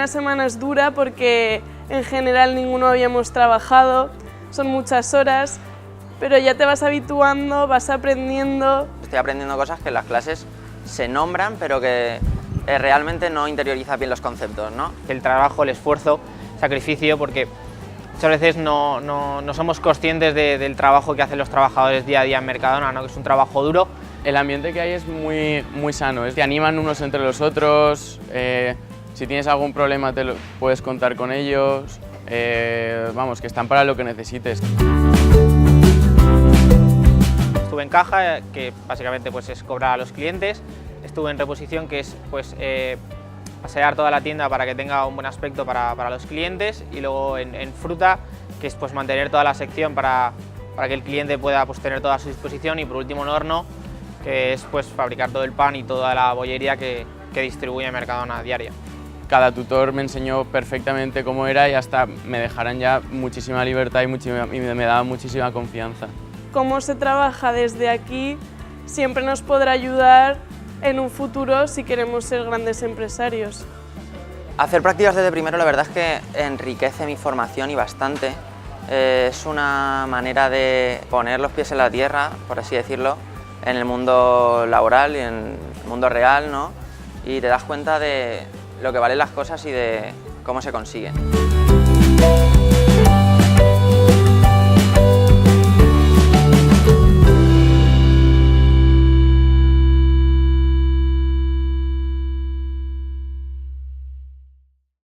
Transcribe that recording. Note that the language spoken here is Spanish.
primera semana es dura porque en general ninguno habíamos trabajado, son muchas horas, pero ya te vas habituando, vas aprendiendo. Estoy aprendiendo cosas que en las clases se nombran, pero que realmente no interiorizas bien los conceptos, ¿no? El trabajo, el esfuerzo, sacrificio, porque muchas veces no somos conscientes del trabajo que hacen los trabajadores día a día en Mercadona, ¿no? Que es un trabajo duro. El ambiente que hay es muy sano, te animan unos entre los otros, si tienes algún problema puedes contar con ellos, vamos, que están para lo que necesites. Estuve en caja, que básicamente pues, es cobrar a los clientes. Estuve en reposición, que es pues, pasear toda la tienda para que tenga un buen aspecto para los clientes. Y luego en fruta, que es pues, mantener toda la sección para que el cliente pueda pues, tener toda a su disposición. Y por último en horno, que es pues, fabricar todo el pan y toda la bollería que distribuye Mercadona a diario. Cada tutor me enseñó perfectamente cómo era y hasta me dejaran ya muchísima libertad y me daba muchísima confianza. Cómo se trabaja desde aquí siempre nos podrá ayudar en un futuro si queremos ser grandes empresarios. Hacer prácticas desde primero la verdad es que enriquece mi formación y bastante. Es una manera de poner los pies en la tierra, por así decirlo, en el mundo laboral y en el mundo real, ¿no? Y te das cuenta de lo que valen las cosas y de cómo se consiguen.